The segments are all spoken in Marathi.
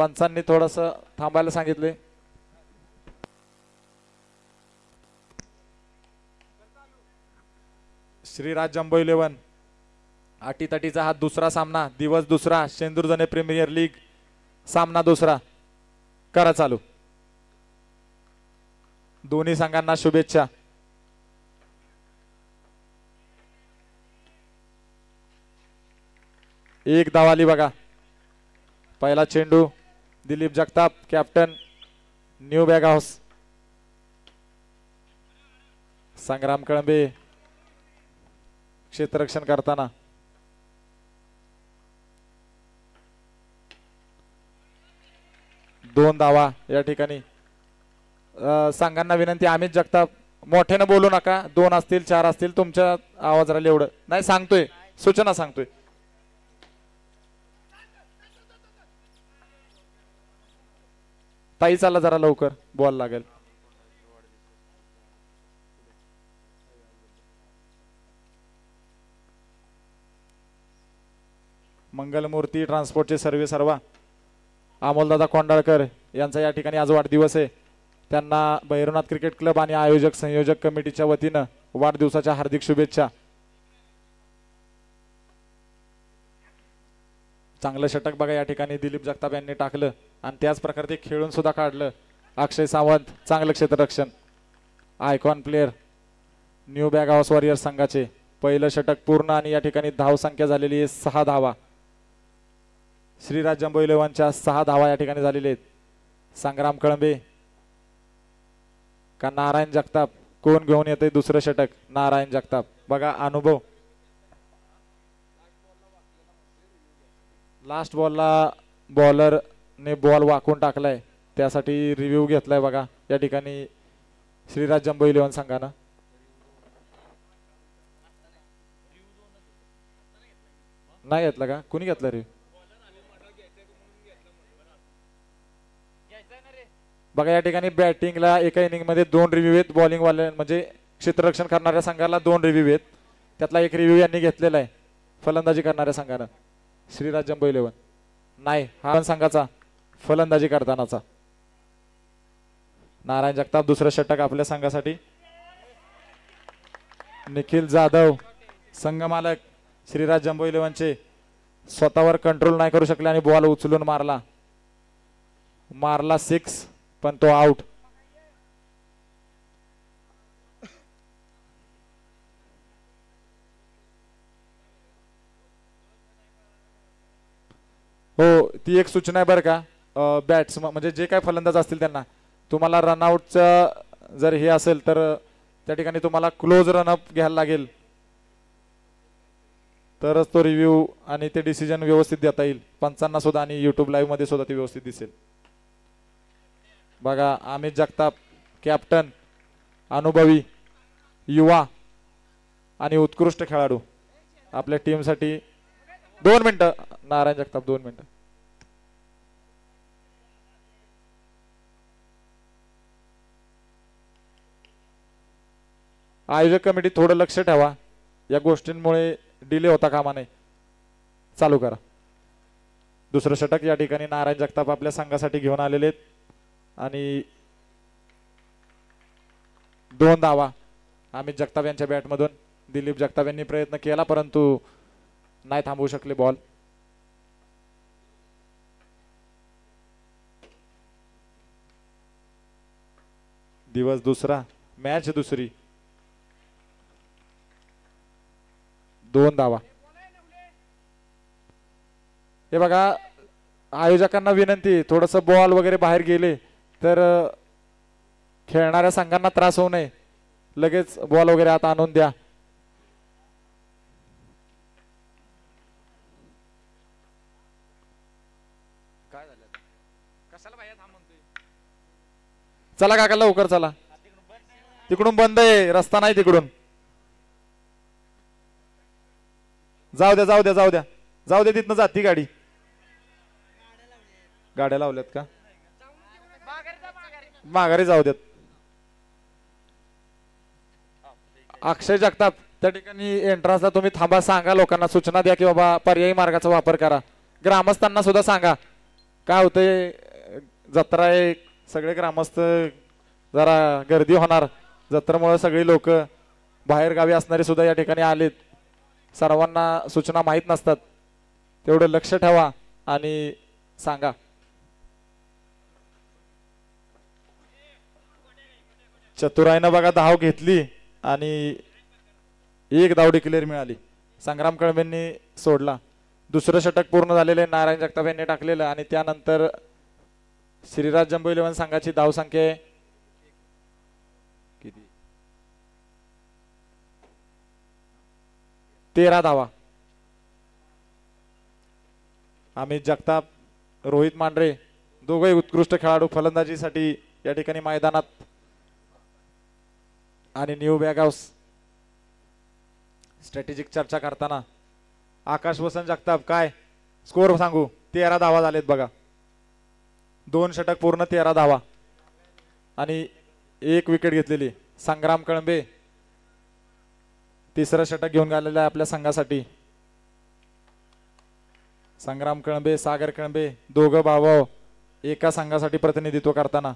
पंचांनी थोडस थांबायला सांगितले. श्रीराज जम्बो 11 अटीतटीचा हा दुसरा सामना, दिवस दुसरा, शेंदुरजने प्रीमियर लीग सामना दुसरा. करा चालू. दोन्ही संघांना शुभेच्छा. एक धाव आली बघा. पहिला चेंडू Dilip Jagtap captain new bag house. Sangram Kalambe क्षेत्ररक्षण करताना. दोन धावा या ठिकाणी. संघांना विनंती, अमित जगताप मोठ्याने बोलू नका. 2 असतील 4 असतील तुमच्या आवाज राहिले एवढं नाही, सांगतोय सूचना सांगतोय. ताई चाला जरा लवकर, बॉल लागेल. मंगलमूर्ती ट्रान्सपोर्टचे सर्वे सर्वा अमोलदादा कोंडाळकर यांचा या ठिकाणी आज वाढदिवस आहे. त्यांना भैरवनाथ क्रिकेट क्लब आणि आयोजक संयोजक कमिटीच्या वतीनं वाढदिवसाच्या हार्दिक शुभेच्छा. चांगलं षटक बघा या ठिकाणी दिलीप जगताप यांनी टाकलं आणि त्याच प्रकारे ते खेळून सुद्धा काढलं. अक्षय सावंत चांगलं क्षेत्ररक्षण. Icon player new bag house warriors संघाचे पहिलं षटक पूर्ण आणि या ठिकाणी धाव संख्या झालेली आहे 6 धावा. श्रीराज जम्बो 11च्या 6 धावा या ठिकाणी झालेले आहेत. संग्राम कळंबे का नारायण जगताप, कोण घेऊन येते दुसरं षटक? नारायण जगताप. बघा अनुभव. लास्ट बॉलला बॉलरने बॉल वाकून टाकलाय, त्यासाठी रिव्ह्यू घेतलाय बघा या ठिकाणी श्रीराज जम्बो 11 संघानं. नाही घेतला का? कुणी घेतला रिव्ह्यू? बघा या ठिकाणी बॅटिंगला एका इनिंग मध्ये 2 रिव्ह्यू आहेत. बॉलिंग वाले म्हणजे क्षेत्ररक्षण करणाऱ्या संघाला 2 रिव्ह्यू आहेत. त्यातला एक रिव्ह्यू यांनी घेतलेला आहे फलंदाजी करणाऱ्या संघानं. श्रीराज जम्बो 11 नाही, हा संघाचा फलंदाजी करतानाचा. नारायण जगताप दुसरं षटक आपल्या संघासाठी. निखिल जाधव संघ मालक श्रीराज जम्बो 11चे स्वतःवर कंट्रोल नाही करू शकले आणि बॉल उचलून मारला 6 पण तो आउट. हो, ती एक सूचना आहे बरं का बॅट्समन म्हणजे जे काय फलंदाज असतील त्यांना, तुम्हाला रनआउटचं जर हे असेल तर त्या ठिकाणी तुम्हाला क्लोज रनअप घ्यायला लागेल, तरच तो रिव्ह्यू आणि ते डिसिजन व्यवस्थित देता येईल पंचांना सुद्धा आणि युट्यूब लाईव्ह मध्ये सुद्धा ते व्यवस्थित दिसेल. बघा अमित जगताप कॅप्टन, अनुभवी, युवा आणि उत्कृष्ट खेळाडू आपल्या टीमसाठी. 2 मिनिटं नारायण जगताप, 2 मिनिटं. आयोजक कमिटी थोडं लक्ष ठेवा, या गोष्टींमुळे डिले होता कामा नये. चालू करा. दुसरं षटक या ठिकाणी नारायण जगताप आपल्या संघासाठी घेऊन आलेले आहेत आणि 2 धावा अमित जगताप यांच्या बॅटमधून. दिलीप जगताप यांनी प्रयत्न केला परंतु नाही थांबवू शकले बॉल. दिवस दुसरा, मॅच दुसरी. 2 धावा. हे बघा आयोजकांना विनंती, थोडस बॉल वगैरे बाहेर गेले तर खेळणाऱ्या संघांना त्रास होऊ नये, लगेच बॉल वगैरे आता आणून द्या. काय झालं? कशाला बाहेर थांब म्हणतोय? चला काका लवकर चला, तिकडून बंद आहे, रस्ता नाही तिकडून. जाऊ द्या जाऊ द्या जाऊ द्या जाऊ द्या, तिथनं जाती गाडी. गाड्या लावल्यात का? माघारी जाऊ देत. अक्षय जगताप त्या ठिकाणी एंट्रन्सला तुम्ही थांबा, सांगा लोकांना, सूचना द्या की बाबा पर्यायी मार्गाचा वापर करा. ग्रामस्थांना सुद्धा सांगा काय होतंय जत्रा आहे, सगळे ग्रामस्थ जरा गर्दी होणार, जत्रेमुळे सगळी लोक बाहेर गावी असणारे सुद्धा या ठिकाणी आलेत, सर्वांना सूचना माहीत नसतात, तेवढं लक्ष ठेवा आणि सांगा. चतुराईनं बघा धाव घेतली आणि एक धाव डिक्लेअर मिळाली. संग्राम कळंबेंनी सोडला. दुसरं षटक पूर्ण झालेले नारायण जगताप यांनी टाकलेलं आणि त्यानंतर श्रीराज जम्बो 11 संघाची धाव संख्या आहे किती 13 धावा. अमित जगताप, रोहित मांढरे दोघे उत्कृष्ट खेळाडू फलंदाजीसाठी या ठिकाणी मैदानात. आणि न्यू बॅग हाऊस स्ट्रॅटेजिक चर्चा करताना आकाश वसंत जगताप काय स्कोर सांगू. 13 धावा झालेत बघा. 2 षटक पूर्ण 13 धावा आणि 1 विकेट घेतलेली. संग्राम कळंबे तिसरं षटक घेऊन गेलेलं आहे आपल्या संघासाठी. संग्राम कळंबे, सागर कळंबे दोघं भाऊ एका संघासाठी प्रतिनिधित्व करताना.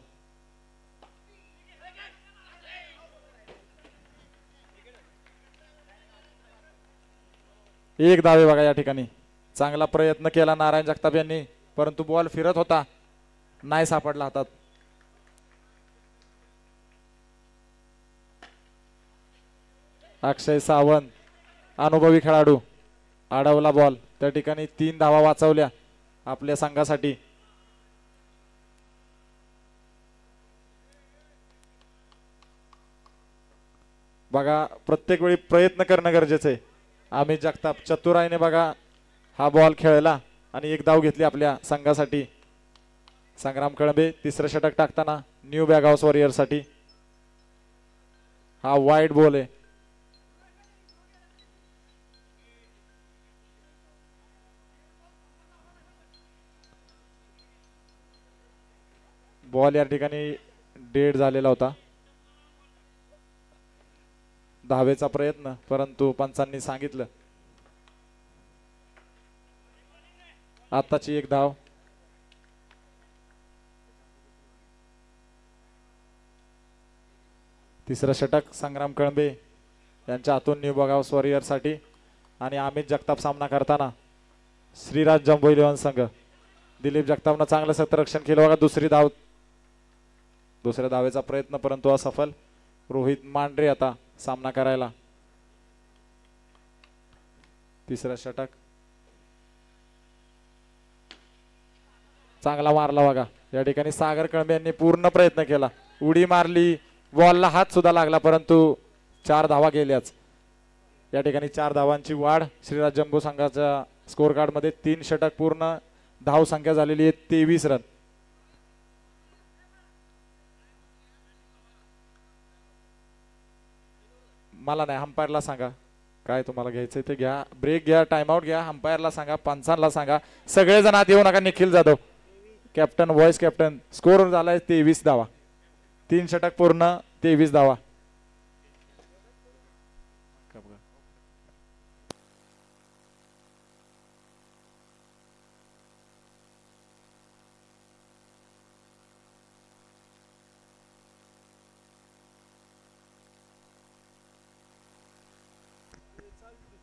एक धावे बघा या ठिकाणी. चांगला प्रयत्न केला नारायण जगताप यांनी, परंतु बॉल फिरत होता, नाही सापडला हातात. अक्षय सावंत अनुभवी खेळाडू अडवला बॉल, त्या ठिकाणी 3 धावा वाचवल्या आपल्या संघासाठी. बघा प्रत्येक वेळी प्रयत्न करणं गरजेचं आहे. अमित जगताप चतुराईने बघा हा बॉल खेळला आणि 1 धाव घेतली आपल्या संघासाठी. संग्राम कळंबे तिसरं षटक टाकताना न्यू बॅग हाऊस वॉरियर साठी हा वाईड बॉल आहे. बॉल या ठिकाणी डेड झालेला होता. धावेचा प्रयत्न, परंतु पंचांनी सांगितलं. आताची 1 धाव. तिसरं षटक संग्राम कळंबे यांच्या हातून न्यू बॅग हाऊस वॉरियर साठी. आणि अमित जगताप सामना करताना श्रीराज जम्बो 11 संघ. दिलीप जगतापनं चांगलं क्षेत्ररक्षण केलं बघा. दुसरी धाव, दुसऱ्या धावेचा प्रयत्न परंतु असफल. रोहित मांढरे आता सामना करायला. तिसरा षटक चांगला मारला बघा या ठिकाणी. सागर कळंबे यांनी पूर्ण प्रयत्न केला, उडी मारली, बॉलला हात सुद्धा लागला, परंतु 4 धावा गेल्याच. या ठिकाणी 4 धावांची वाढ श्रीराज जम्बो संघाच्या स्कोर कार्ड मध्ये. 3 षटक पूर्ण, धाव संख्या झालेली आहे 23 रन. मला नाही, अंपायरला सांगा काय तुम्हाला घ्यायचंय ते घ्या, ब्रेक घ्या, टाइमआउट घ्या, अंपायरला सांगा, पंचांना सांगा, सगळेजण आत येऊ नका. Nikhil Jadhav captain, vice captain. Score झालाय 23 धावा. 3 षटक पूर्ण 23 धावा.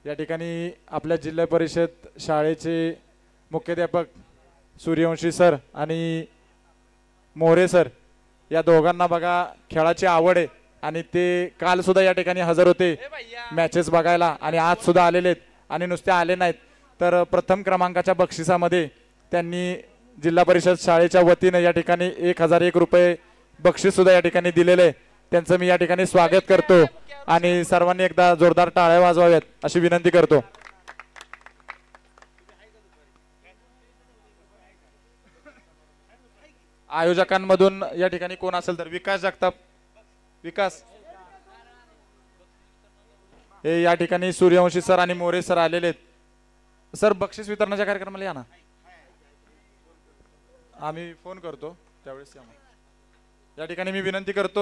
या ठिकाणी आपल्या जिल्हा परिषद शाळेचे मुख्याध्यापक सूर्यवंशी सर आणि मोरे सर या दोघांना बघा खेळाची आवड आहे आणि ते काल सुद्धा या ठिकाणी हजर होते मॅचेस बघायला आणि आज सुद्धा आलेले आहेत. आणि नुसते आले नाहीत तर प्रथम क्रमांकाच्या बक्षिसामध्ये त्यांनी जिल्हा परिषद शाळेच्या वतीने या ठिकाणी 1001 रुपये बक्षीस सुद्धा या ठिकाणी दिलेले. त्यांचं मी या ठिकाणी स्वागत करतो आणि सर्वांनी एकदा जोरदार टाळ्या वाजवाव्यात अशी विनंती करतो. आयोजकांमधून या ठिकाणी कोण असेल तर विकास जगताप, विकास हे या ठिकाणी सूर्यवंशी सर आणि मोरे सर आलेले आहेत. सर बक्षीस वितरणाच्या कार्यक्रमाला या ना, आम्ही फोन करतो त्यावेळेस या. या ठिकाणी मी विनंती करतो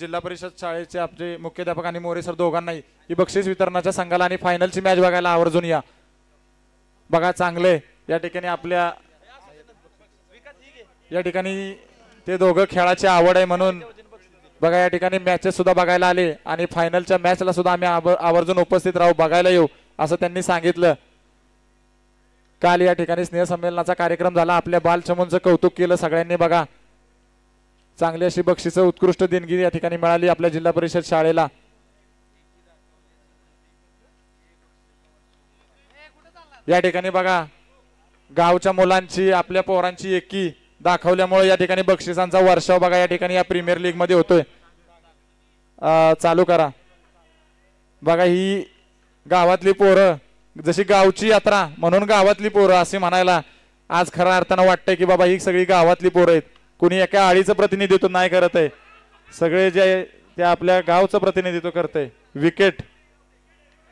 जिल्हा परिषद शाळेचे आपले मुख्याध्यापक आणि मोरे सर दोघांनाही ही बक्षीस वितरणाच्या संघाला आणि फायनलची मॅच बघायला आवर्जून या. बघा चांगले या ठिकाणी आपल्या या ठिकाणी ते दोघं खेळाची आवड आहे म्हणून बघा या ठिकाणी मॅचेस सुद्धा बघायला आले आणि फायनलच्या मॅचला सुद्धा आम्ही आवर्जून उपस्थित राहू, बघायला येऊ असं त्यांनी सांगितलं. काल या ठिकाणी स्नेहसंमेलनाचा कार्यक्रम झाला. आपल्या बालचमूंचं कौतुक केलं सगळ्यांनी. बघा चांगली अशी बक्षिसं, उत्कृष्ट देणगी या ठिकाणी मिळाली आपल्या जिल्हा परिषद शाळेला. या ठिकाणी बघा गावच्या मुलांची, आपल्या पोरांची एकी दाखवल्यामुळे या ठिकाणी बक्षिसांचा वर्षाव बघा या ठिकाणी या प्रीमियर लीग मध्ये होतोय. चालू करा. बघा ही गावातली पोरं, जशी गावची यात्रा म्हणून गावातली पोरं असे म्हणायला आज खऱ्या अर्थानं वाटतंय की बाबा ही सगळी गावातली पोरं आहेत. कुणी एका आळीचं प्रतिनिधित्व नाही करत आहे, सगळे जे ते आपल्या गावचं प्रतिनिधित्व करतंय. विकेट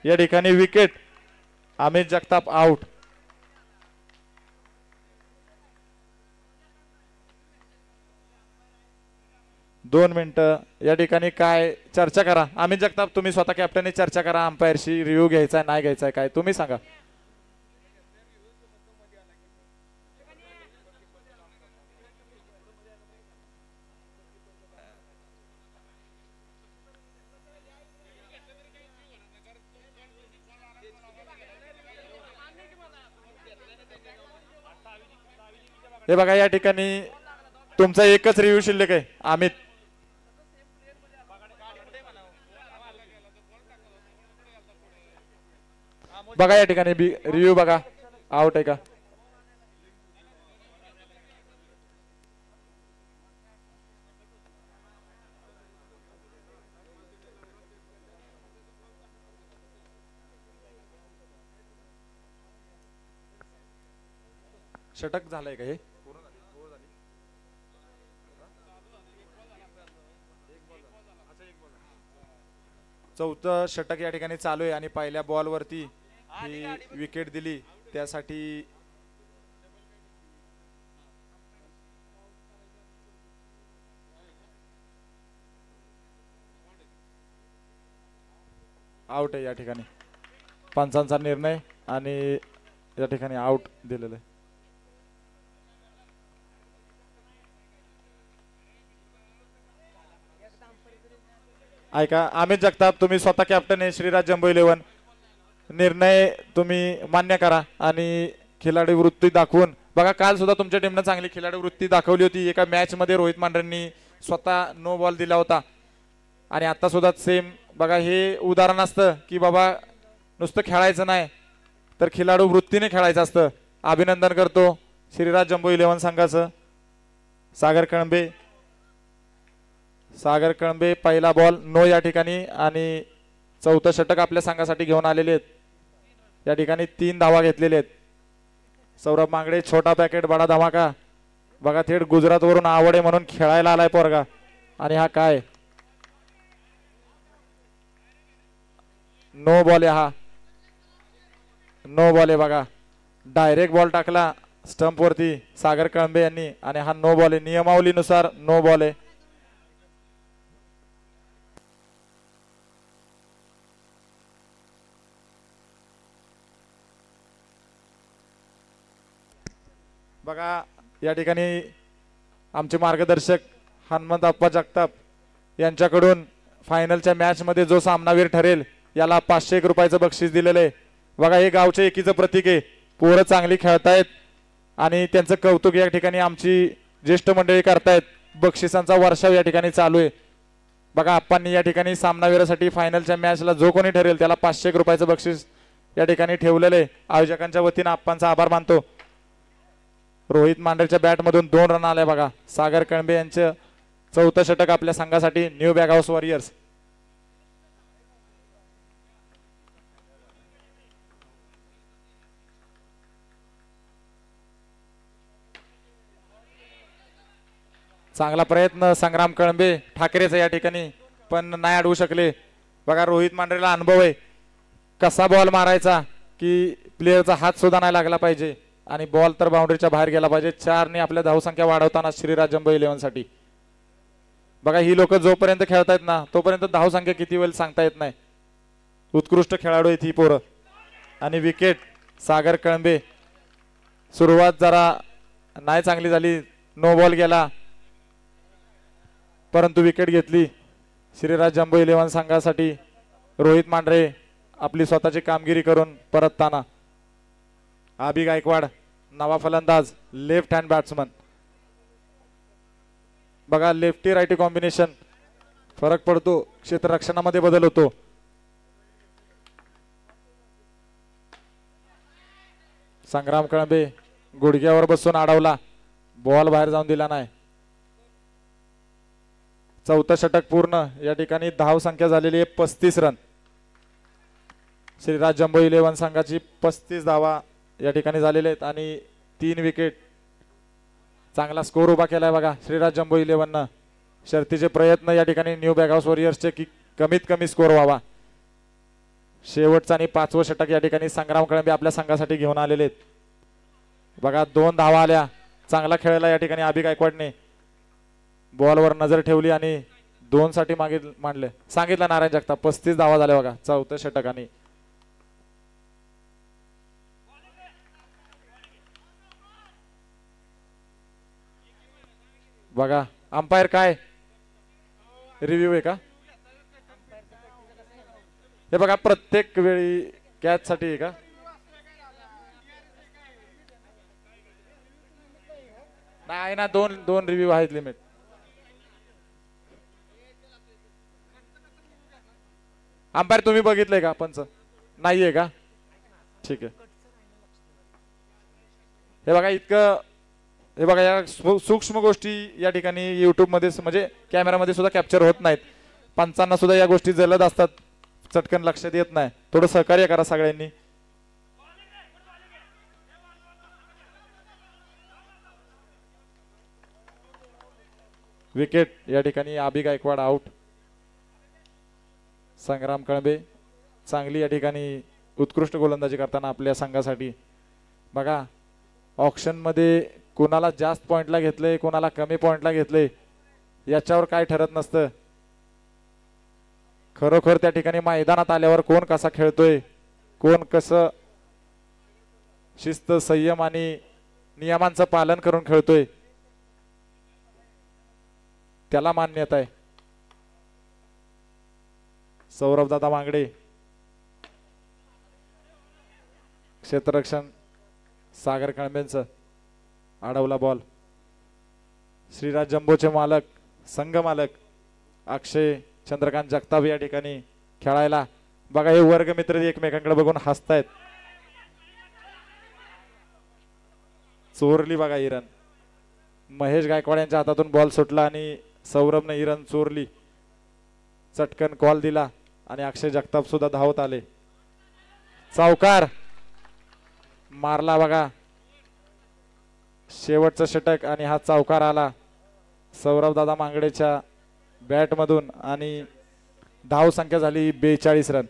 या ठिकाणी विकेट. अमित जगताप आउट. दोन मिनिटं या ठिकाणी काय चर्चा करा. अमित जगताप तुम्ही स्वतः कॅप्टनने चर्चा करा. अंपायरशी रिव्ह्यू घ्यायचा नाही घ्यायचा काय तुम्ही सांगा. हे बघा या ठिकाणी तुमचा एकच रिव्ह्यू शिल्लक आहे अमित. बघा या ठिकाणी रिव्ह्यू बघा आउट आहे का. षटक झालंय का हे. चौथं षटक या ठिकाणी चालू आहे आणि पहिल्या बॉल वरती ही विकेट दिली त्यासाठी आउट आहे. या ठिकाणी पंचांचा निर्णय आणि या ठिकाणी आउट दिलेलं आहे. ऐका अमित जगताप तुम्ही स्वतः कॅप्टन आहे श्रीराज जम्बो 11. निर्णय तुम्ही मान्य करा आणि खिलाडी वृत्ती दाखवून बघा. काल सुद्धा तुमच्या टीमने चांगली खिलाडी वृत्ती दाखवली होती. एका मॅच मध्ये रोहित मांढरेंनी स्वतः नो बॉल दिला होता आणि आता सुद्धा सेम बघा. हे उदाहरण असतं की बाबा नुसतं खेळायचं नाही तर खिलाडू वृत्तीने खेळायचं असतं. अभिनंदन करतो श्रीराज जम्बो 11 संघाचं. सागर कळंबे पहिला बॉल नो या ठिकाणी आणि चौथं षटक आपल्या संघासाठी घेऊन आलेले आहेत. या ठिकाणी 3 धावा घेतलेले आहेत. सौरभ मांगडे छोटा पॅकेट बडा धमाका. बघा थेट गुजरात वरून आवड आहे म्हणून खेळायला आलाय पोरगा. आणि हा काय नो बॉल आहे. हा नो बॉल आहे बघा. डायरेक्ट बॉल टाकला स्टंप वरती सागर कळंबे यांनी आणि हा नो बॉल आहे. नियमावलीनुसार नो बॉल आहे. बघा या ठिकाणी आमचे मार्गदर्शक हनुमंत अप्पा जगताप यांच्याकडून फायनलच्या मॅच मध्ये जो सामनावीर ठरेल याला 501 रुपयाचं बक्षीस दिलेलं आहे. बघा हे गावच्या एकीचं प्रतीक आहे. पोरं चांगली खेळतायत आणि त्यांचं कौतुक या ठिकाणी आमची ज्येष्ठ मंडळी करतायत. बक्षिसांचा वर्षाव या ठिकाणी चालू आहे. बघा आप्पांनी या ठिकाणी सामनावीरासाठी फायनलच्या मॅचला जो कोणी ठरेल त्याला 501 रुपयाचं बक्षीस या ठिकाणी ठेवलेलं आहे. आयोजकांच्या वतीनं आप्पांचा आभार मानतो. रोहित मांढरेच्या बॅट मधून 2 रन आले बघा. सागर कळंबे यांचं चौथं षटक आपल्या संघासाठी न्यू बॅग हाऊस वॉरियर्स. चांगला प्रयत्न संग्राम कळंबे ठाकरेचा या ठिकाणी पण नाही अडवू शकले. बघा रोहित मांढरेला अनुभव आहे कसा बॉल मारायचा की प्लेयरचा हात सुद्धा नाही लागला पाहिजे आणि बॉल तर बाउंड्रीच्या बाहेर गेला पाहिजे. 4 ने आपल्या धावसंख्या वाढवताना श्रीराज जम्बो 11 साठी बघा ही लोक जोपर्यंत खेळतायत ना तोपर्यंत धावसंख्या किती वेळ सांगता येत नाही. उत्कृष्ट खेळाडू आहेत ही पोरं. आणि विकेट सागर कळंबे. सुरुवात जरा नाही चांगली झाली, नो बॉल गेला, परंतु विकेट घेतली श्रीराज जम्बो 11 संघासाठी. रोहित मांढरे आपली स्वतःची कामगिरी करून परतताना. आबी गायकवाड नवा फलंदाज, लेफ्ट हँड बॅट्समन. बघा लेफ्टी रायटी कॉम्बिनेशन, फरक पडतो, क्षेत्ररक्षणामध्ये बदल होतो. संग्राम कळंबे गुडघ्यावर बसून अडवला, बॉल बाहेर जाऊन दिला नाही. चौथं षटक पूर्ण. या ठिकाणी धाव संख्या झालेली आहे 35 रन. श्रीराज जम्बो 11 संघाची 35 धावा या ठिकाणी झालेले आहेत आणि 3 विकेट. चांगला स्कोर उभा केलाय बघा श्रीराज जम्बो 11 न. शर्तीचे प्रयत्न या ठिकाणी न्यू बॅग हाऊस वॉरियर्सचे की कमीत कमी स्कोर व्हावा. शेवटचा आणि 5वं षटक या ठिकाणी संग्राम कळंबे आपल्या संघासाठी घेऊन आलेले आहेत. बघा 2 धावा आल्या, चांगला खेळला या ठिकाणी आबी गायकवाडने. बॉलवर नजर ठेवली आणि 2 साठी मागे मांडले. सांगितलं नारायण जगताप 35 धावा झाल्या बघा चौथ्या षटकाने. बघा अंपायर काय रिव्ह्यू आहे का? हे बघा प्रत्येक वेळी कॅच साठी आहे का? नाही ना, दोन रिव्ह्यू आहेत लिमिट. अंपायर तुम्ही बघितलंय का? पंच नाहीये का? ठीक आहे. हे बघा इतकं, हे बघा या सूक्ष्म गोष्टी या ठिकाणी युट्यूब मध्ये म्हणजे कॅमेरामध्ये सुद्धा कॅप्चर होत नाहीत. पंचांना सुद्धा या गोष्टी जलद असतात, चटकन लक्षात येत नाही. थोडं सहकार्य करा सगळ्यांनी. विकेट या ठिकाणी आबी गायकवाड आउट. संग्राम कळंबे चांगली या ठिकाणी उत्कृष्ट गोलंदाजी करताना आपल्या संघासाठी. बघा ऑक्शन मध्ये कोणाला जास्त पॉइंटला घेतले, कोणाला कमी पॉइंटला घेतले याच्यावर काय ठरत नसतं. खरोखर त्या ठिकाणी मैदानात आल्यावर कोण कसा खेळतोय, कोण कसं शिस्त संयम आणि नियमांचं पालन करून खेळतोय त्याला मान्यता आहे. सौरभ दादा मांगडे क्षेत्ररक्षण, सागर कळंबेंचं अडवला बॉल. श्रीराज जम्बोचे मालक, संघ मालक अक्षय चंद्रकांत जगताप या ठिकाणी खेळायला. बघा हे वर्ग मित्र एकमेकांकडे बघून हसतायत. चोरली बघा इरन. महेश गायकवाड यांच्या हातातून बॉल सुटला आणि सौरभने इरन चोरली. चटकन कॉल दिला आणि अक्षय जगताप सुद्धा धावत आले. चौकार मारला बघा शेवटचं षटक आणि हा चौकार आला सौरभ दादा मांगडेच्या बॅट मधून आणि धाव संख्या झाली 42 रन,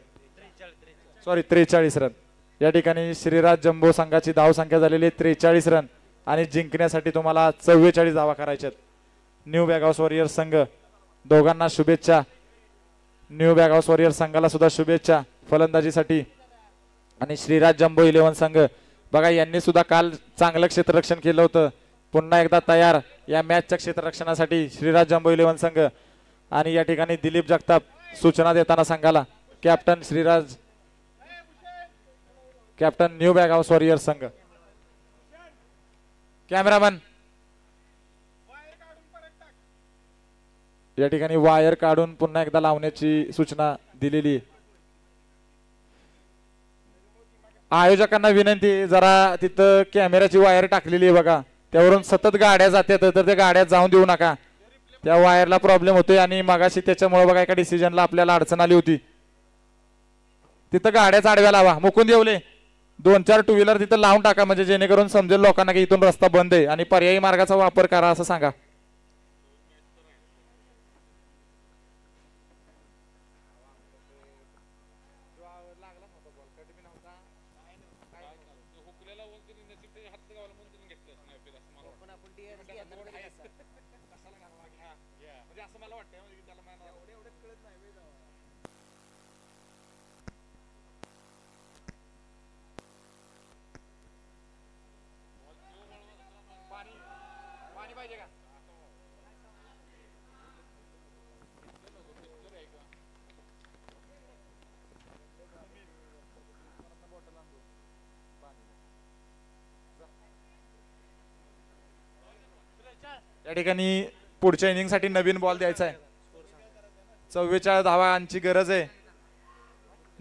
सॉरी 43 रन. या ठिकाणी श्रीराज जम्बो संघाची धाव संख्या झालेली 43 रन आणि जिंकण्यासाठी तुम्हाला 44 धावा करायच्यात. न्यू बॅग हाऊस वॉरियर्स संघ दोघांना शुभेच्छा. न्यू बॅग हाऊस वॉरियर्स संघाला सुद्धा शुभेच्छा फलंदाजीसाठी. आणि श्रीराज जम्बो 11 संघ बघा यांनी सुद्धा काल चांगलं क्षेत्ररक्षण केलं होतं. पुन्हा एकदा तयार या मॅचच्या क्षेत्ररक्षणासाठी श्रीराज जम्बो 11 संघ. आणि या ठिकाणी दिलीप जगताप सूचना देताना संघाला. Captain Shriraj, captain new bag house warriors संघ. कॅमेरामन या ठिकाणी वायर काढून पुन्हा एकदा लावण्याची सूचना दिलेली. आयोजकांना विनंती, जरा तिथं कॅमेऱ्याची वायर टाकलेली आहे बघा, त्यावरून सतत गाड्या जातात तर त्या गाड्यात जाऊन देऊ नका. त्या वायरला प्रॉब्लेम होतोय आणि मगाशी त्याच्यामुळे बघा एका डिसिजनला आपल्याला अडचण आली होती. तिथं गाड्याच आडव्या लावा. मुकुंद येवले 2-4 टू व्हीलर तिथं लावून टाका म्हणजे जेणेकरून समजेल लोकांना की इथून रस्ता बंद आहे आणि पर्यायी मार्गाचा वापर करा असं सांगा. पाणी या ठिकाणी पुढच्या इनिंगसाठी नवीन बॉल द्यायचा आहे. 44 धावांची गरज आहे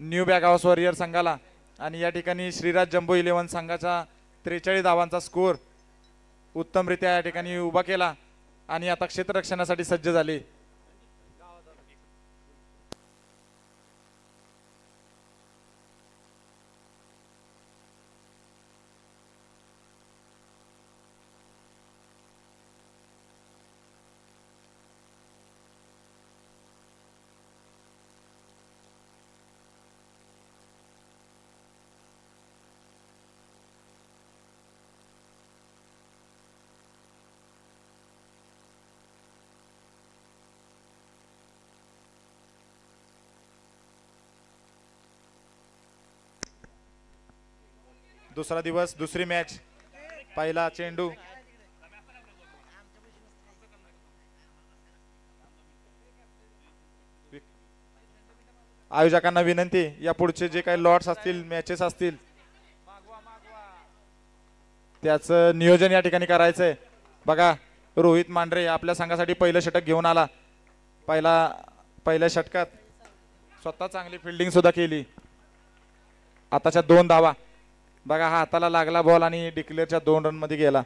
न्यू बॅग हाऊस वॉरियर संघाला. आणि या ठिकाणी श्रीराज जम्बो 11 संघाचा 43 धावांचा स्कोर उत्तमरित्या या ठिकाणी उभा केला आणि आता क्षेत्ररक्षणासाठी सज्ज झाले. दुसरा दिवस, दुसरी मॅच, पहिला चेंडू. आयोजकांना विनंती, या पुढचे जे काही लॉट्स असतील, मॅचेस असतील, त्याचं नियोजन या ठिकाणी करायचंय. बघा रोहित मांढरे आपल्या संघासाठी पहिलं षटक घेऊन आला. पहिल्या षटकात स्वतः चांगली फिल्डिंग सुद्धा केली. आताच्या 2 धावा. बघा हा हाताला लागला बॉल आणि डिक्लेअरच्या 2 रन मध्ये गेला.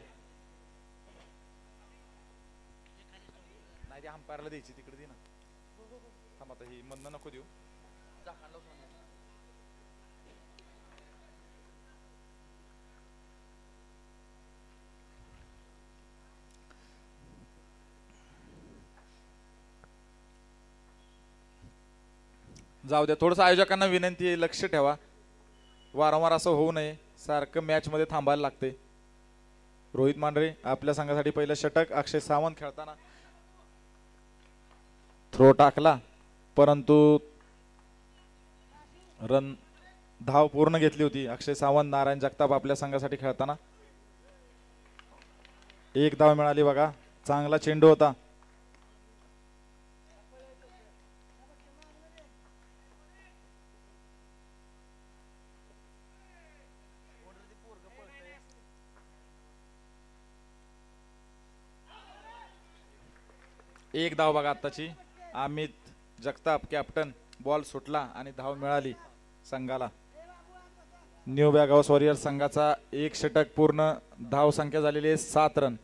नाही अंपायरला द्यायची तिकडे दे ना. थांब आता ही मधनं नको देऊ. जाऊ द्या. थोडंसं आयोजकांना विनंती आहे, लक्ष ठेवा. वारंवार असं होऊ नये, सारखं मॅच मध्ये थांबायला लागते. रोहित मांढरे आपल्या संघासाठी पहिलं षटक. अक्षय सावंत खेळताना थ्रो टाकला परंतु धाव पूर्ण घेतली होती. अक्षय सावंत. नारायण जगताप आपल्या संघासाठी खेळताना 1 धाव मिळाली. बघा चांगला चेंडू होता. एक धाव बघा आत्ताची. अमित जगताप कॅप्टन. बॉल सुटला आणि धाव मिळाली संघाला. न्यू बॅग हाऊस वॉरियर संघाचा 1 षटक पूर्ण. धाव संख्या झालेली आहे 7 रन.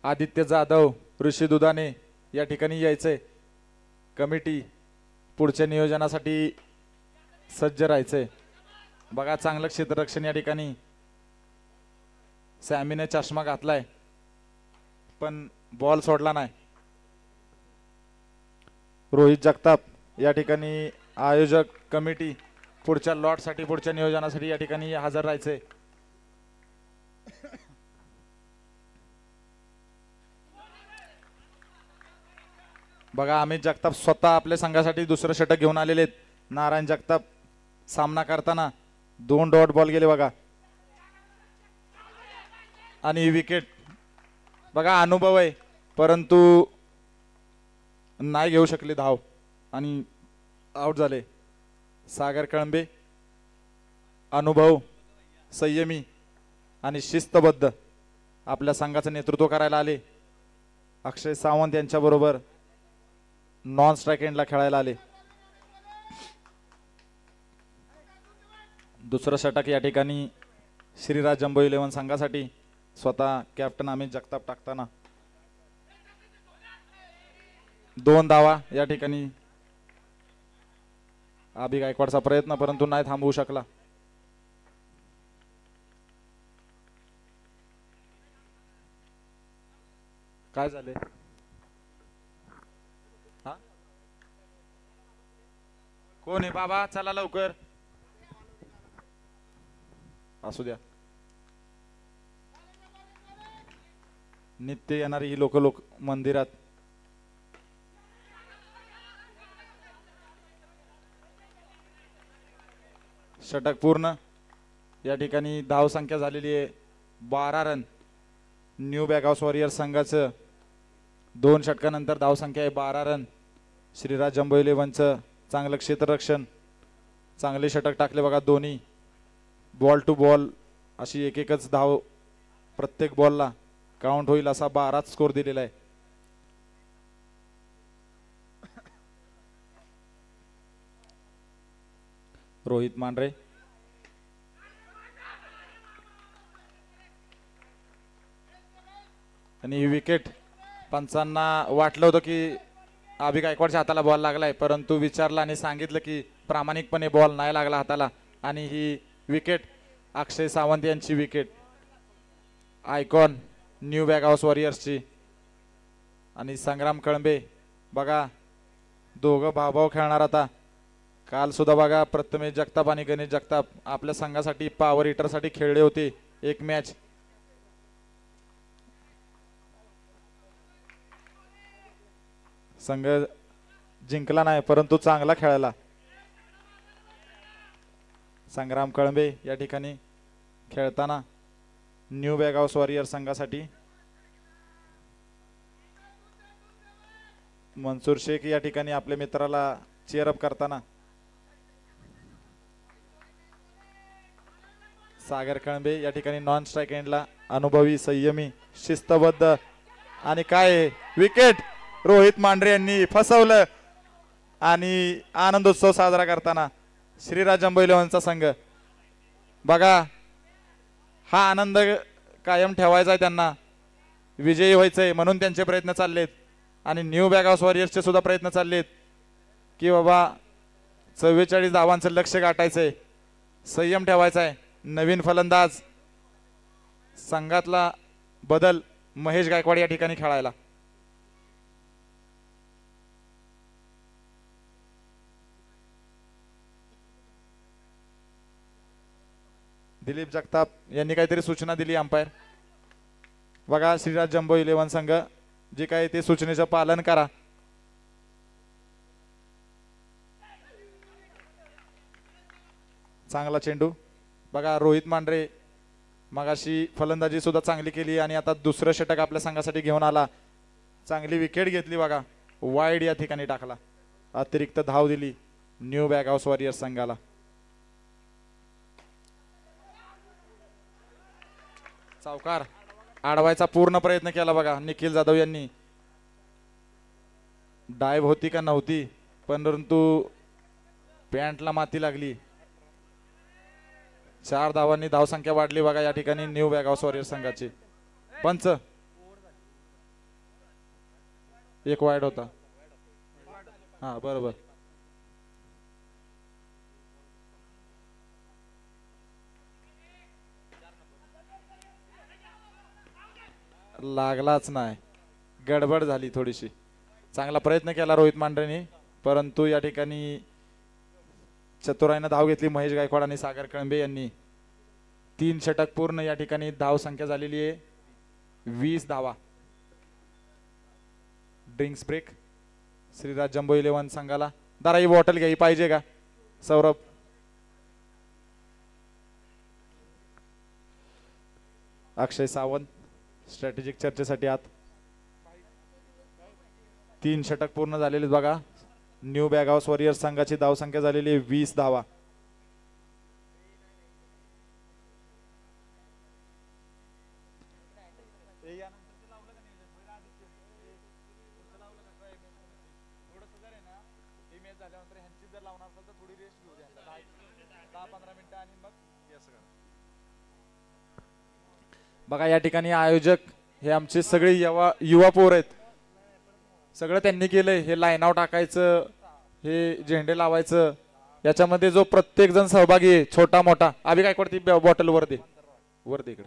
आदित्य जाधव, ऋषी दुधाने या ठिकाणी यायचंय. कमिटी पुढच्या नियोजनासाठी सज्ज राहायचंय. बघा चांगलं क्षेत्ररक्षण या ठिकाणी. सॅमीने चष्मा घातलाय पण बॉल सोडला नाही. रोहित जगताप या ठिकाणी आयोजक कमिटी पुढच्या लॉट साठी, पुढच्या नियोजनासाठी या ठिकाणी हजर राहायचंय. बघा अमित जगताप स्वतः आपल्या संघासाठी दुसरं षटक घेऊन आलेले आहेत. नारायण जगताप सामना करताना 2 डॉट बॉल गेले बघा आणि विकेट. बघा अनुभव आहे परंतु नाही घेऊ शकले धाव आणि आउट झाले. सागर कळंबे अनुभव, संयमी आणि शिस्तबद्ध आपल्या संघाचं नेतृत्व करायला आले. अक्षय सावंत यांच्या बरोबर नॉन स्ट्राइक एंडला खेळायला आले. दुसरं षटक या ठिकाणी श्रीराज जम्बो 11 संघासाठी. स्वतः कॅप्टन अमित जगताप टाकताना 2 धावा या ठिकाणी. अभि गायकवाडचा प्रयत्न परंतु नाही थांबवू शकला. काय झाले? हा कोण आहे बाबा? चला लवकर. असू द्या. नित्य येणारी ही लोक मंदिरात. षटक पूर्ण. या ठिकाणी धाव संख्या झालेली आहे 12 run. New bag house warrior संघाचं 2 षटकानंतर धाव संख्या आहे 12 रन. श्रीराज जम्बो 11चं चांगलं क्षेत्ररक्षण. चांगले षटक टाकले बघा दोन्ही. बॉल टू बॉल अशी एक एकच धाव प्रत्येक बॉलला काउंट होईल असा 12 स्कोर दिलेला आहे. रोहित मांढरे आणि ही विकेट पंचांना वाटलं होतं की अभि गायकवाडच्या हाताला बॉल लागलाय, परंतु विचारला आणि सांगितलं की प्रामाणिकपणे बॉल नाही लागला हाताला आणि ही विकेट अक्षय सावंत यांची wicket, icon new bag house वॉरियर्सची. आणि संग्राम कळंबे बघा दोघं भावभाव खेळणार आता. काल सुद्धा बघा प्रथमेश जगताप आणि गणेश जगताप आपल्या संघासाठी पॉवर हिटरसाठी खेळले होते एक मॅच. संघ जिंकला नाही परंतु चांगला खेळायला. संग्राम कळंबे या ठिकाणी खेळताना न्यू बॅग हाऊस वॉरियर संघासाठी. मनसूर शेख या ठिकाणी आपल्या मित्राला चेअरअप करताना. सागर कळंबे या ठिकाणी नॉन स्ट्राईक एंडला अनुभवी संयमी शिस्तबद्ध आणि काय विकेट रोहित मांढरे यांनी फसवलं आणि आनंदोत्सव साजरा करताना श्रीराज जम्बो इलेव्हनचा संघ. बघा हा आनंद कायम ठेवायचा आहे त्यांना, विजयी व्हायचंय म्हणून त्यांचे प्रयत्न चाललेत आणि न्यू बॅग हाऊस वॉरियर्सचे सुद्धा प्रयत्न चाललेत की बाबा 44 धावांचं लक्ष गाठायचंय, संयम ठेवायचा आहे. नवीन फलंदाज संघातला बदल महेश गायकवाड या ठिकाणी खेळायला. दिलीप जगताप यांनी काहीतरी सूचना दिली अंपायर. बघा श्रीराज जम्बो इलेव्हन संघ जे काही ते सूचनेचं पालन करा. चांगला चेंडू बघा रोहित मांढरे मगाशी फलंदाजी सुद्धा चांगली केली आणि आता दुसरं षटक आपल्या संघासाठी घेऊन आला. चांगली विकेट घेतली बघा, वाईड या ठिकाणी टाकला, अतिरिक्त धाव दिली न्यू बॅग हाऊस वॉरियर्स संघाला. सावकार अडवायचा पूर्ण प्रयत्न केला बघा निखिल जाधव यांनी. डायव होती का नव्हती परंतु पॅन्टला माती लागली. 4 धावांनी धावसंख्या वाढली बघा या ठिकाणी न्यू बॅग हाऊस वॉरियर्स संघाची. पंच एक वाईड होता. हा बरोबर. लागलाच नाही, गडबड झाली थोडीशी. चांगला प्रयत्न केला रोहित मांढरेने परंतु या ठिकाणी चतुराईनं धाव घेतली महेश गायकवाड आणि सागर कळंबे यांनी. 3 षटक पूर्ण या ठिकाणी धाव संख्या झालेली आहे 20 धावा. Drinks break Shriraj jumbo eleven संघाला. दारा ही बॉटल घ्यायची पाहिजे का सौरभ? अक्षय सावंत स्ट्रॅटेजिक चर्चेसाठी आत. 3 षटक पूर्ण झालेले बघा. न्यू बॅग हाऊस वॉरियर्स संघाची धाव संख्या झालेली 20 धावा. बघा या ठिकाणी आयोजक हे आमचे सगळे युवा पोर आहेत. सगळं त्यांनी केलंय. हे लाईन आउट टाकायचं, हे झेंडे लावायचं, याच्यामध्ये जो प्रत्येक जण सहभागी आहे छोटा मोठा. अभि गायकवाड ती बॉटल वर दे इकडे.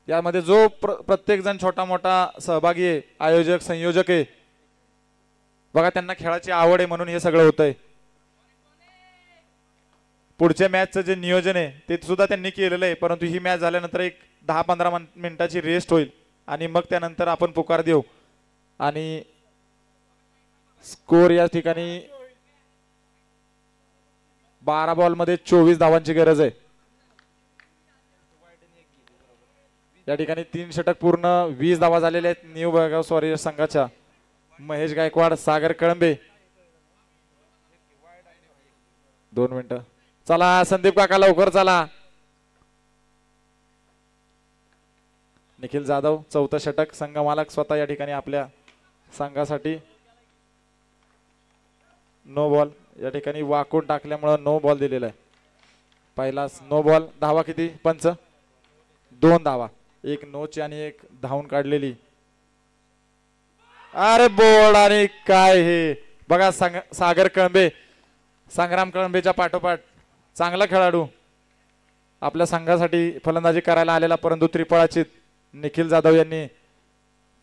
यामध्ये जो प्रत्येक जण छोटा मोठा सहभागी आहे, आयोजक संयोजक आहे बघा, त्यांना खेळाची आवड आहे म्हणून हे सगळं होतंय. पुढच्या मॅचचं जे नियोजन आहे ते सुद्धा त्यांनी केलेलं आहे परंतु ही मॅच झाल्यानंतर एक 10-15 मिनिटाची रेस्ट होईल आणि मग त्यानंतर आपण पुकार देऊ. आणि स्कोर या ठिकाणी 12 बॉलमध्ये 24 धावांची गरज आहे. या ठिकाणी 3 षटक पूर्ण 20 धावा झालेल्या आहेत न्यू बॅग हाऊस वॉरियर्स संघाच्या. महेश गायकवाड, सागर कळंबे. 2 मिनिटं चला संदीप काका लवकर चला. निखिल जाधव चौथं षटक. संघ मालक स्वतः या ठिकाणी आपल्या संघासाठी नो बॉल या ठिकाणी वाकून टाकल्यामुळे नो बॉल दिलेला आहे. पहिला नो बॉल. धावा किती पंच? 2 धावा. एक नोची आणि एक धावून काढलेली. अरे बोर्ड. आणि काय हे बघा सागर कळंबे, संग्राम कळंबेच्या पाठोपाठ चांगला खेळाडू आपल्या संघासाठी फलंदाजी करायला आलेला, परंतु त्रिफळाचीत निखिल जाधव यांनी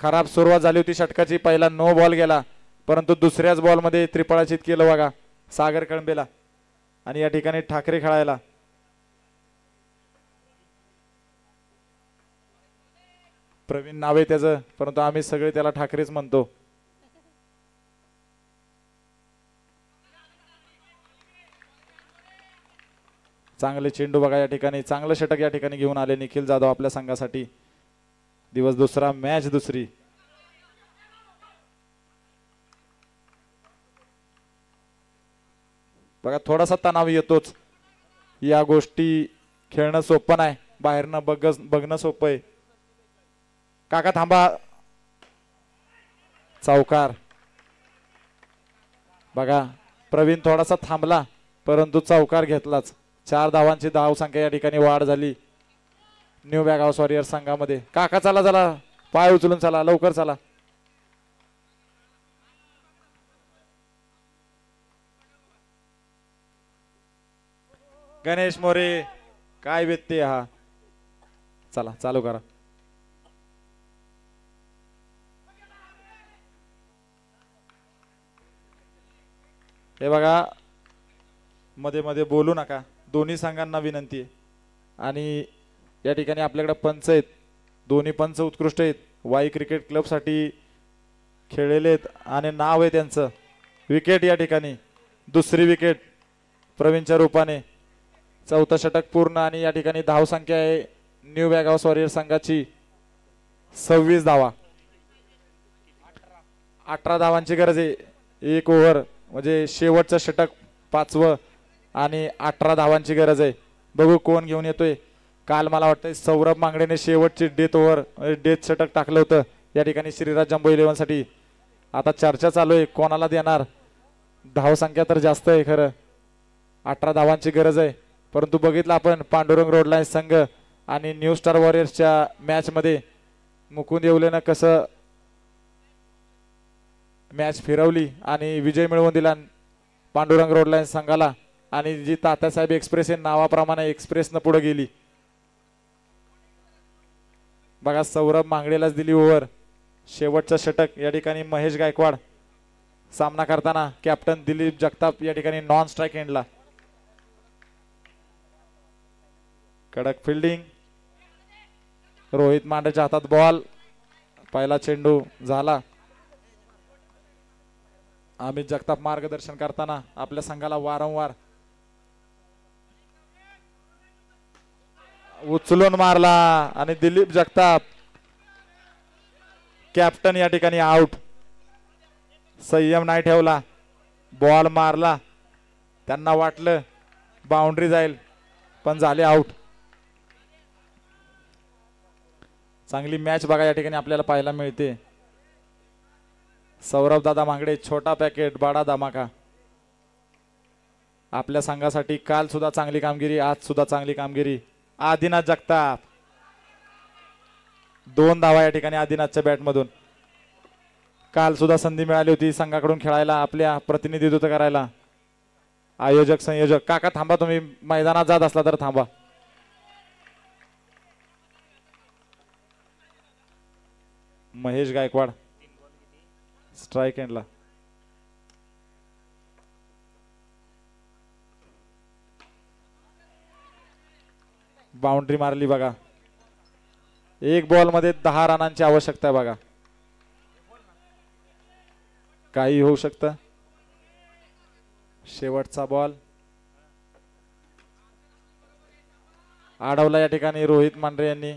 खराब सुरुवात झाली होती षटकाची. पहिला नो बॉल गेला, परंतु दुसऱ्याच बॉल मध्ये त्रिफळाचीत केलं बघा सागर कळंबेला. आणि या ठिकाणी ठाकरे खेळायला. प्रवीण नाव आहे त्याचं, परंतु आम्ही सगळे त्याला ठाकरेच म्हणतो. चांगले चेंडू बघा या ठिकाणी. चांगलं षटक या ठिकाणी घेऊन आले निखिल जाधव आपल्या संघासाठी. दिवस दुसरा, मॅच दुसरी. बघा थोडासा तणाव येतोच. या गोष्टी खेळणं सोपं नाही, बाहेरनं बघणं सोपं आहे. काका थांबा. चौकार. बघा प्रवीण थोडासा थांबला, परंतु चौकार घेतलाच. 4 धावांची धावसंख्या या ठिकाणी वाढ झाली न्यू बॅग हाऊस वॉरियर संघामध्ये. काका चला चला, पाय उचलून चला, लवकर चला. गणेश मोरे काय व्यत्यय हा. चला चालू करा. हे बघा मध्ये मध्ये बोलू नका, दोन्ही संघांना विनंती आहे. आणि या ठिकाणी आपल्याकडे पंच आहेत, दोन्ही पंच उत्कृष्ट आहेत. वाई क्रिकेट क्लब साठी खेळलेले आहेत आणि नाव आहे त्यांचं. विकेट या ठिकाणी दुसरी विकेट प्रवीणच्या रूपाने. चौथं षटक पूर्ण आणि या ठिकाणी धावसंख्या आहे न्यू बॅग हाऊस वॉरियर संघाची 26 धावा. 18 धावांची गरज आहे. 1 ओव्हर म्हणजे शेवटचं षटक 5वं आणि 18 धावांची गरज आहे. बघू कोण घेऊन येतोय. काल मला वाटतं सौरभ मांगडेने शेवटची डेथ षटक टाकलं होतं या ठिकाणी श्रीराज जम्बो 11 साठी. आता चर्चा चालू आहे कोणाला देणार. धावसंख्या तर जास्त आहे खरं, 18 धावांची गरज आहे. परंतु बघितलं आपण पांडुरंग रोडलाईन संघ आणि न्यू स्टार वॉरियर्सच्या मॅच मध्ये मुकुंद येवलेनं कसं मॅच फिरवली आणि विजय मिळवून दिला पांडुरंग रोडलाईन संघाला. आणि जी तात्यासाहेब एक्सप्रेस आहे नावाप्रमाणे एक्सप्रेसनं पुढे गेली. बघा सौरभ मांगडेलाच दिली ओव्हर. शेवटचं षटक या ठिकाणी महेश गायकवाड सामना करताना. कॅप्टन दिलीप जगताप या ठिकाणी नॉन स्ट्राईक एंडला. कडक फिल्डिंग. रोहित मांडेच्या हातात बॉल. पहिला चेंडू झाला. अमित जगताप मार्गदर्शन करताना आपल्या संघाला वारंवार. उचलून मारला आणि दिलीप जगताप कॅप्टन या ठिकाणी आउट. संयम नाही ठेवला, बॉल मारला. त्यांना वाटलं बाउंड्री जाईल पण झाले आउट. चांगली मॅच बघा या ठिकाणी आपल्याला पाहायला मिळते. सौरभ दादा मांगडे छोटा पॅकेट बडा धमाका. आपल्या संघासाठी काल सुद्धा चांगली कामगिरी, आज सुद्धा चांगली कामगिरी. आदिनाथ जगताप 2 धावा या ठिकाणी आदिनाथच्या बॅट मधून. काल सुद्धा संधी मिळाली होती संघाकडून खेळायला, आपल्या प्रतिनिधित्व करायला. आयोजक संयोजक काका थांबा, तुम्ही मैदानात जात असला तर थांबा. महेश गायकवाड स्ट्राइक एंडला. बाउंड्री मारली बघा. 1 बॉल मध्ये 10 रनांची आवश्यकता आहे बघा. काही होऊ शकतं. शेवटचा बॉल अडवला या ठिकाणी रोहित मांढरे यांनी.